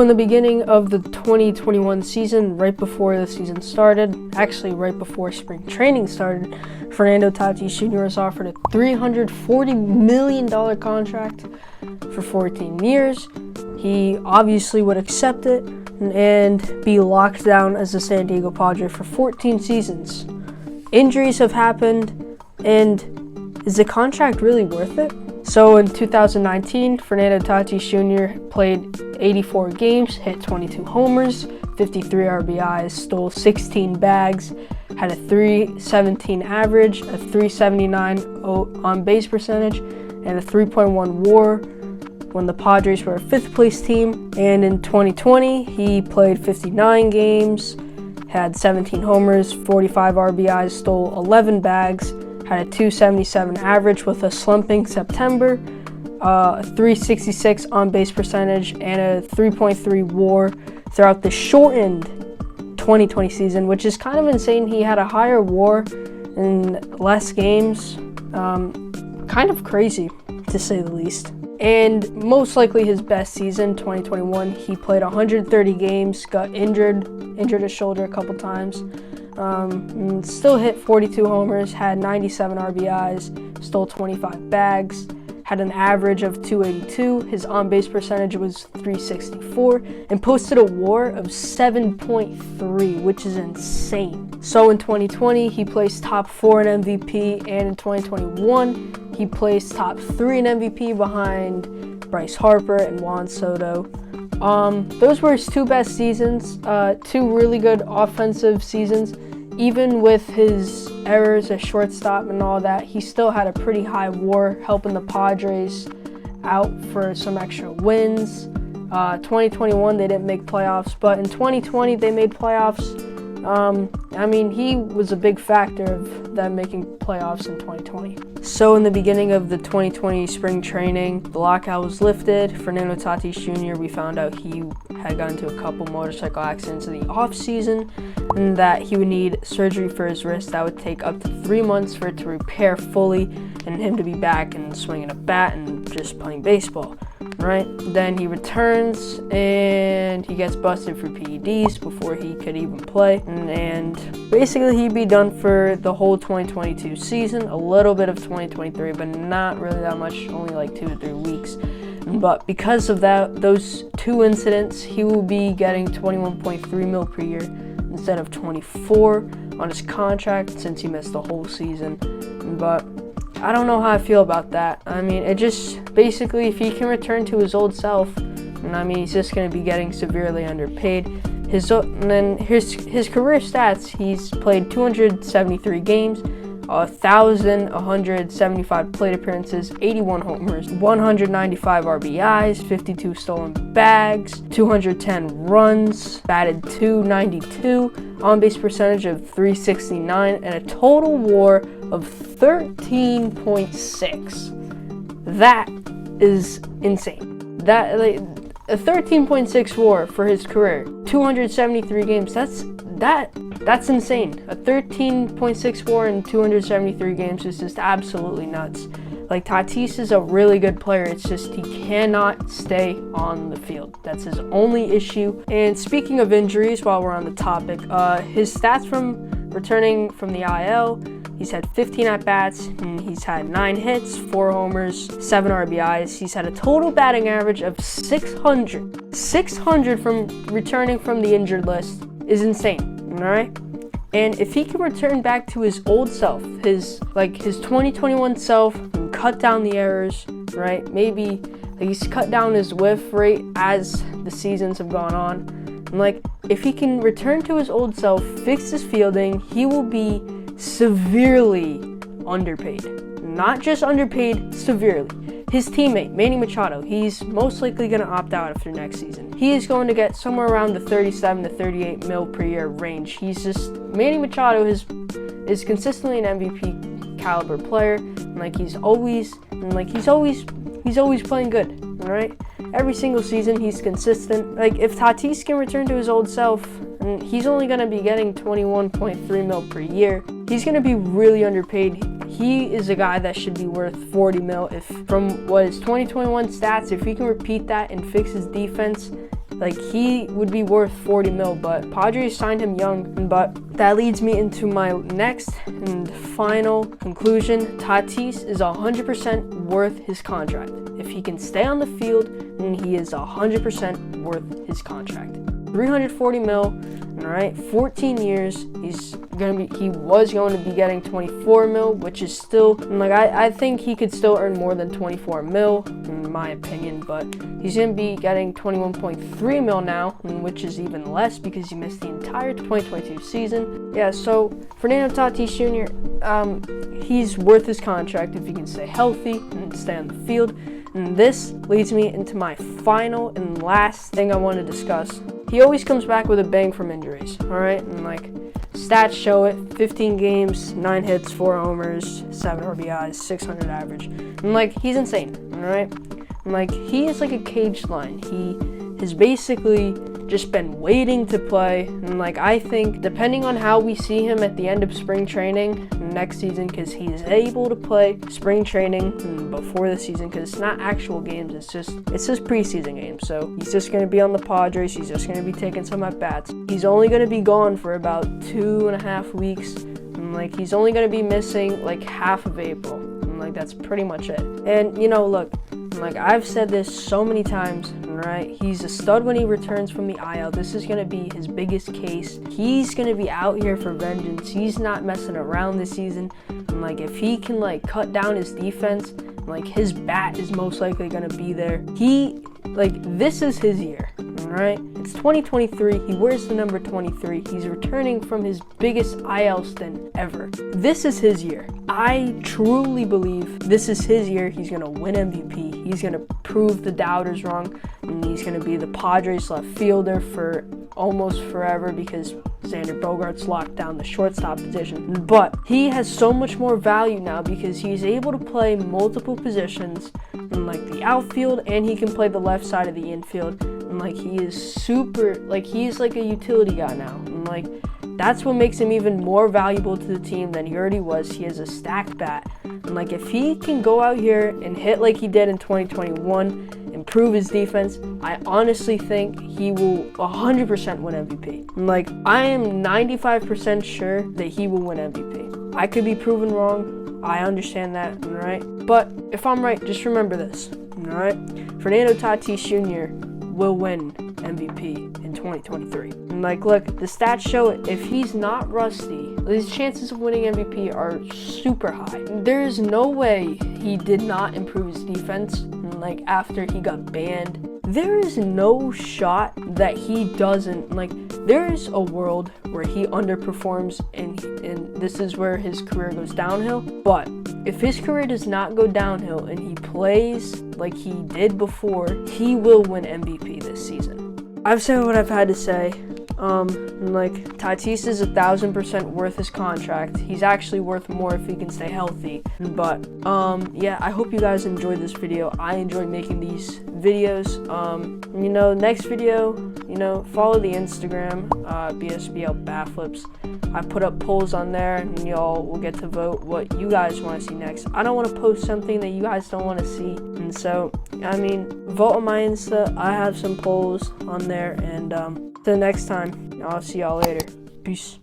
So in the beginning of the 2021 season, right before the season started, actually right before spring training started, Fernando Tatis Jr. was offered a $340 million contract for 14 years. He obviously would accept it and be locked down as a San Diego Padre for 14 seasons. Injuries have happened, and is the contract really worth it? So in 2019, Fernando Tatis Jr. played 84 games, hit 22 homers, 53 RBIs, stole 16 bags, had a .317 average, a .379 on-base percentage, and a 3.1 WAR when the Padres were a fifth-place team. And in 2020, he played 59 games, had 17 homers, 45 RBIs, stole 11 bags, had a .277 average with a slumping September, a .366 on-base percentage, and a 3.3 WAR throughout the shortened 2020 season, which is kind of insane. He had a higher WAR in less games. Kind of crazy, to say the least. And most likely his best season, 2021, he played 130 games, got injured his shoulder a couple times. Still hit 42 homers, had 97 RBIs, stole 25 bags, had an average of .282. His on-base percentage was .364, and posted a WAR of 7.3, which is insane. So in 2020, he placed top 4 in MVP, and in 2021, he placed top 3 in MVP behind Bryce Harper and Juan Soto. Those were his 2 best seasons, 2 really good offensive seasons. Even with his errors at shortstop and all that, he still had a pretty high WAR, helping the Padres out for some extra wins. 2021, they didn't make playoffs, but in 2020, they made playoffs. He was a big factor of them making playoffs in 2020. So in the beginning of the 2020 spring training, the lockout was lifted. Fernando Tatis Jr., we found out he had gotten into a couple motorcycle accidents in the off season, and that he would need surgery for his wrist that would take up to 3 months for it to repair fully, and him to be back and swinging a bat and just playing baseball. Right? Then he returns and he gets busted for PEDs before he could even play. And basically he'd be done for the whole 2022 season, a little bit of 2023, but not really that much, only like 2 to 3 weeks. But because of those 2 incidents, he will be getting $21.3 million per year instead of 24 on his contract since he missed the whole season. But I don't know how I feel about that. It just basically, if he can return to his old self, he's just going to be getting severely underpaid. His career stats: he's played 273 games, 1,175 plate appearances, 81 homers, 195 RBIs, 52 stolen bags, 210 runs, batted .292, on-base percentage of .369, and a total WAR of 13.6. That is insane. A 13.6 WAR for his career, 273 games. That's insane. A 13.6 WAR in 273 games is just absolutely nuts. Tatis is a really good player. It's just he cannot stay on the field. That's his only issue. And speaking of injuries, while we're on the topic, his stats from returning from the IL: he's had 15 at-bats, and he's had 9 hits, 4 homers, 7 RBIs. He's had a total batting average of 600. 600 from returning from the injured list is insane, all right? And if he can return back to his old self, his 2021 self, and cut down the errors, right? Maybe he's cut down his whiff rate as the seasons have gone on. And if he can return to his old self, fix his fielding, he will be severely underpaid. Not just underpaid, severely. His teammate, Manny Machado, he's most likely going to opt out after next season. He is going to get somewhere around the 37 to 38 mil per year range. Manny Machado is consistently an MVP caliber player, and he's always playing good, all right? Every single season he's consistent. If Tatis can return to his old self, and he's only going to be getting $21.3 million per year, he's going to be really underpaid. He is a guy that should be worth $40 million. If from what his 2021 stats, if he can repeat that and fix his defense Like, he would be worth 40 mil, but Padres signed him young. But that leads me into my next and final conclusion. Tatis is 100% worth his contract. If he can stay on the field, then he is 100% worth his contract. 340 mil, all right, 14 years. He was going to be getting 24 mil, which is still, like, I think he could still earn more than 24 mil, in my opinion, but he's going to be getting 21.3 mil now, which is even less because he missed the entire 2022 season. Yeah, so Fernando Tatis Jr., he's worth his contract if he can stay healthy and stay on the field. And this leads me into my final and last thing I want to discuss. He always comes back with a bang from injuries, all right? And, like, stats show it. 15 games, 9 hits, 4 homers, 7 RBIs, 600 average. And, like, he's insane, all right? And, like, he is like a cage line. He has basically just been waiting to play. And, like, I think depending on how we see him at the end of spring training next season, because he is able to play spring training before the season, because it's not actual games, it's just preseason games. So he's just going to be on the Padres. He's just going to be taking some at bats. He's only going to be gone for about 2.5 weeks. And, like, he's only going to be missing like half of April. And, like, that's pretty much it. And, you know, look, like, I've said this so many times, right? He's a stud when he returns from the IL. This is going to be his biggest case. He's going to be out here for vengeance. He's not messing around this season. And, like, if he can, like, cut down his defense, like, his bat is most likely going to be there. This is his year, all right? It's 2023. He wears the number 23. He's returning from his biggest IL stint ever. This is his year. I truly believe this is his year. He's going to win MVP. He's going to prove the doubters wrong. And he's going to be the Padres left fielder for almost forever because Xander Bogaerts locked down the shortstop position. But he has so much more value now because he's able to play multiple positions in, like, the outfield, and he can play the left side of the infield. And, like, he is super, like, he's like a utility guy now. And, like, that's what makes him even more valuable to the team than he already was. He has a stacked bat. And, like, if he can go out here and hit like he did in 2021, improve his defense, I honestly think he will 100% win MVP. And, like, I am 95% sure that he will win MVP. I could be proven wrong. I understand that, all right? But if I'm right, just remember this, all right? Fernando Tatis Jr. will win MVP in 2023. And, like, look, the stats show it. If he's not rusty, his chances of winning MVP are super high. There is no way he did not improve his defense, like, after he got banned. There is no shot that he doesn't, like, there is a world where he underperforms and this is where his career goes downhill. But if his career does not go downhill and he plays like he did before, he will win MVP this season. I've said what I've had to say. Like, Tatis is 1,000% worth his contract. He's actually worth more if he can stay healthy. But, yeah, I hope you guys enjoyed this video. I enjoy making these videos. You know, next video, you know, follow the Instagram, BSBL Bafflips. I put up polls on there, and y'all will get to vote what you guys want to see next. I don't want to post something that you guys don't want to see. And so, I mean, vote on my Insta. I have some polls on there, and, till next time, I'll see y'all later. Peace.